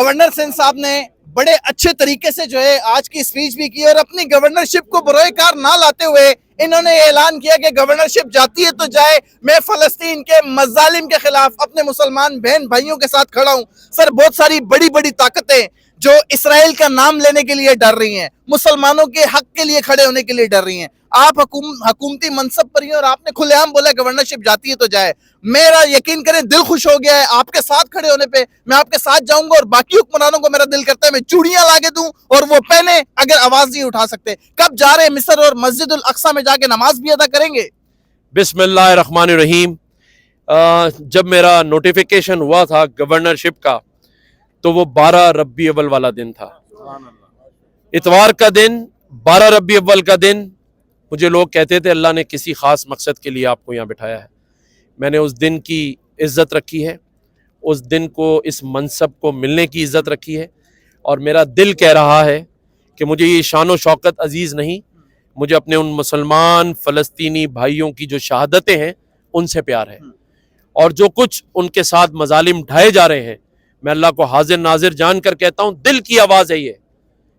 Governor Sindh صاحب نے بڑے اچھے طریقے سے جو ہے آج کی اسپیچ بھی کی اور اپنی گورنرشپ کو بروئے کار نہ لاتے ہوئے انہوں نے اعلان کیا کہ گورنرشپ جاتی ہے تو جائے، میں فلسطین کے مظالم کے خلاف اپنے مسلمان بہن بھائیوں کے ساتھ کھڑا ہوں۔ سر، بہت ساری بڑی بڑی طاقتیں جو اسرائیل کا نام لینے کے لیے ڈر رہی ہیں، مسلمانوں کے حق کے لیے کھڑے ہونے کے لیے ڈر رہی ہیں، آپ حکومتی منصب پر ہی اور آپ نے کھلے عام بولا گورنرشپ جاتی ہے تو جائے۔ میرا یقین کریں دل خوش ہو گیا ہے آپ کے ساتھ کھڑے ہونے پہ، میں آپ کے ساتھ جاؤں گا اور باقی حکمرانوں کو میرا دل کرتا ہے میں چوڑیاں لاگے دوں اور وہ پہنے اگر آواز نہیں اٹھا سکتے۔ کب جا رہے ہیں مصر اور مسجد الاقصی میں جا کے نماز بھی ادا کریں گے؟ بسم اللہ الرحمن الرحیم۔ جب میرا نوٹیفیکیشن ہوا تھا گورنرشپ کا تو وہ 12 ربیع اول والا دن تھا، اتوار کا دن، 12 ربیع اول کا دن۔ مجھے لوگ کہتے تھے اللہ نے کسی خاص مقصد کے لیے آپ کو یہاں بٹھایا ہے۔ میں نے اس دن کی عزت رکھی ہے، اس دن کو، اس منصب کو ملنے کی عزت رکھی ہے، اور میرا دل کہہ رہا ہے کہ مجھے یہ شان و شوکت عزیز نہیں، مجھے اپنے ان مسلمان فلسطینی بھائیوں کی جو شہادتیں ہیں ان سے پیار ہے، اور جو کچھ ان کے ساتھ مظالم ڈھائے جا رہے ہیں، میں اللہ کو حاضر ناظر جان کر کہتا ہوں دل کی آواز ہے، یہ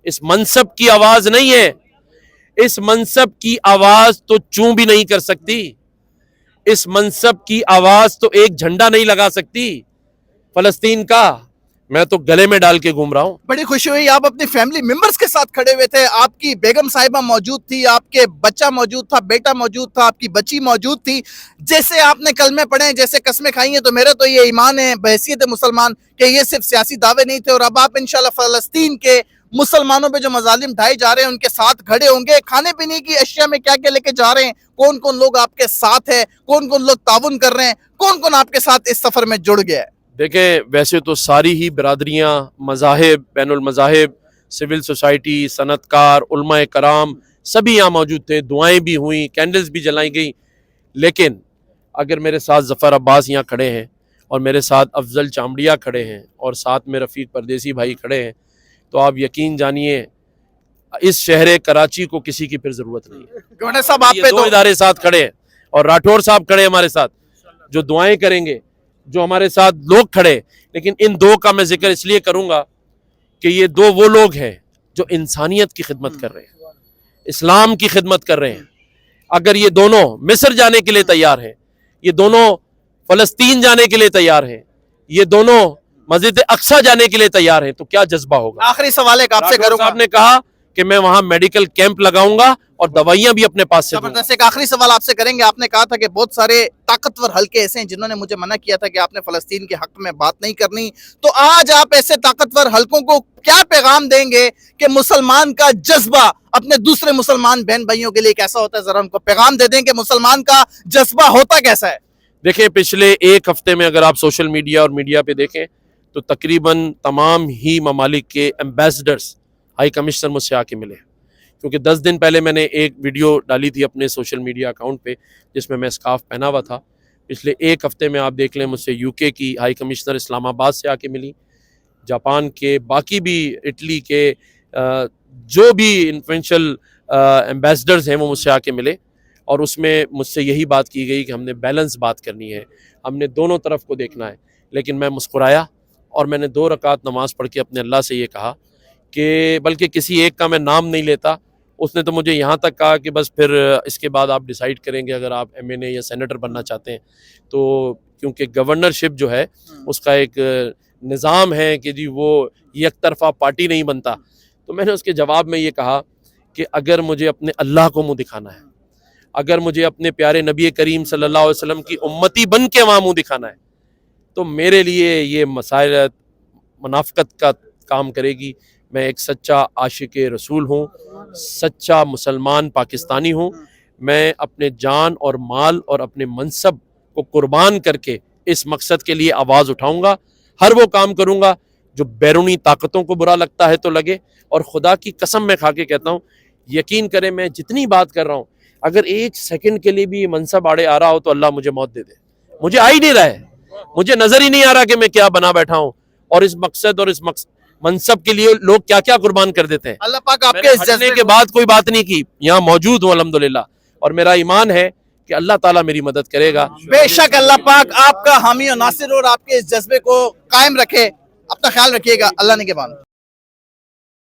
اس منصب کی آواز نہیں ہے۔ اس منصب کی آواز تو چوں بھی نہیں کر سکتی، اس منصب کی آواز تو ایک جھنڈا نہیں لگا سکتی فلسطین کا، میں تو گلے میں ڈال کے گھوم رہا ہوں۔ بڑی خوشی ہوئی، آپ اپنی فیملی ممبرز کے ساتھ کھڑے ہوئے تھے، آپ کی بیگم صاحبہ موجود تھی، آپ کے بچہ موجود تھا، بیٹا موجود تھا، آپ کی بچی موجود تھی۔ جیسے آپ نے کلمے پڑھے ہیں، جیسے قسمیں کھائی ہیں، تو میرا تو یہ ایمان ہے بحیثیت مسلمان کہ یہ صرف سیاسی دعوے نہیں تھے، اور اب آپ انشاءاللہ فلسطین کے مسلمانوں پہ جو مظالم ڈھائے جا رہے ہیں ان کے ساتھ کھڑے ہوں گے۔ کھانے پینے کی اشیاء میں کیا کیا لے کے جا رہے ہیں؟ کون کون لوگ آپ کے ساتھ ہیں؟ کون کون لوگ تعاون کر رہے ہیں؟ کون کون آپ کے ساتھ اس سفر میں جڑ گیا ہے؟ دیکھیں، ویسے تو ساری ہی برادریاں، مذاہب، بین المذاہب، سول سوسائٹی، صنعت کار، علماء کرام سبھی یہاں موجود تھے، دعائیں بھی ہوئیں، کینڈلز بھی جلائی گئیں، لیکن اگر میرے ساتھ ظفر عباس یہاں کھڑے ہیں اور میرے ساتھ افضل چامڑیا کھڑے ہیں اور ساتھ میں رفیق پردیسی بھائی کھڑے ہیں تو آپ یقین جانیے اس شہر کراچی کو کسی کی پھر ضرورت نہیں ہے۔ گورنر صاحب آپ یہ پہ دو ادارے ساتھ کھڑے ہیں اور راٹھور صاحب کھڑے ہمارے ساتھ جو دعائیں کریں گے، جو ہمارے ساتھ لوگ کھڑے، لیکن ان دو کا میں ذکر اس لیے کروں گا کہ یہ دو وہ لوگ ہیں جو انسانیت کی خدمت کر رہے ہیں، اسلام کی خدمت کر رہے ہیں۔ اگر یہ دونوں مصر جانے کے لیے تیار ہیں، یہ دونوں فلسطین جانے کے لیے تیار ہیں، یہ دونوں مسجد اقصی جانے کے لیے تیار ہیں تو کیا جذبہ ہوگا۔ آخری سوال ایک آپ سے کروں گا، صاحب نے کہا کہ میں وہاں میڈیکل کیمپ لگاؤں گا اور دوائیاں بھی اپنے پاس سے دوں گا۔ زبردست، ایک آخری سوال آپ سے کریں گے۔ آپ نے کہا تھا کہ بہت سارے طاقتور حلقے ایسے ہیں جنہوں نے مجھے منع کیا تھا کہ آپ نے فلسطین کے حق میں بات نہیں کرنی، تو آج آپ ایسے طاقتور حلقوں کو کیا پیغام دیں گے کہ مسلمان کا جذبہ اپنے دوسرے مسلمان بہن بھائیوں کے لیے کیسا ہوتا ہے؟ ذرا ان کو پیغام دے دیں کہ مسلمان کا جذبہ ہوتا کیسا ہے۔ دیکھیں، پچھلے ایک ہفتے میں اگر آپ سوشل میڈیا اور میڈیا پہ دیکھیں تو تقریباً تمام ہی ممالک کے ایمبیسڈرز، ہائی کمشنر مجھ سے آ کے ملے، کیونکہ 10 دن پہلے میں نے ایک ویڈیو ڈالی تھی اپنے سوشل میڈیا اکاؤنٹ پہ جس میں اسکارف پہنا ہوا تھا۔ پچھلے ایک ہفتے میں آپ دیکھ لیں مجھ سے UK کی ہائی کمشنر اسلام آباد سے آ کے ملی، جاپان کے، باقی بھی اٹلی کے جو بھی انفلوئنشل ایمبیسڈرز ہیں وہ مجھ سے آ کے ملے، اور اس میں مجھ سے یہی بات کی گئی کہ ہم نے بیلنس بات کرنی ہے، ہم نے دونوں طرف کو دیکھنا ہے۔ لیکن میں مسکرایا اور میں نے 2 رکعت نماز پڑھ کے اپنے اللہ سے یہ کہا کہ بلکہ کسی ایک کا میں نام نہیں لیتا، اس نے تو مجھے یہاں تک کہا کہ بس پھر اس کے بعد آپ ڈیسائیڈ کریں گے اگر آپ MNA یا سینیٹر بننا چاہتے ہیں تو، کیونکہ گورنرشپ جو ہے اس کا ایک نظام ہے کہ جی وہ یک طرفہ پارٹی نہیں بنتا۔ تو میں نے اس کے جواب میں یہ کہا کہ اگر مجھے اپنے اللہ کو منہ دکھانا ہے، اگر مجھے اپنے پیارے نبی کریم صلی اللہ علیہ وسلم کی امتی بن کے وہاں منہ دکھانا ہے تو میرے لیے یہ مسائلت منافقت کا کام کرے گی۔ میں ایک سچا عاشق رسول ہوں، سچا مسلمان پاکستانی ہوں، میں اپنے جان اور مال اور اپنے منصب کو قربان کر کے اس مقصد کے لیے آواز اٹھاؤں گا، ہر وہ کام کروں گا جو بیرونی طاقتوں کو برا لگتا ہے تو لگے، اور خدا کی قسم میں کھا کے کہتا ہوں، یقین کریں میں جتنی بات کر رہا ہوں اگر ایک سیکنڈ کے لیے بھی یہ منصب آڑے آ رہا ہو تو اللہ مجھے موت دے دے، مجھے آ ہی نہیں رہا ہے، مجھے نظر ہی نہیں آ رہا کہ میں کیا بنا بیٹھا ہوں، اور اس مقصد اور اس منصب کے لیے لوگ کیا کیا قربان کر دیتے ہیں۔ اللہ پاک آپ میں کے نے اس ہٹنے جذبے کے بعد کوئی بات نہیں کی، یہاں موجود ہوں الحمدللہ، اور میرا ایمان ہے کہ اللہ تعالیٰ میری مدد کرے گا۔ بے شک اللہ پاک آپ کا حامی و ناصر اور آپ کے اس جذبے کو قائم رکھے۔ اپنا خیال رکھیے گا. اللہ نے کے بان.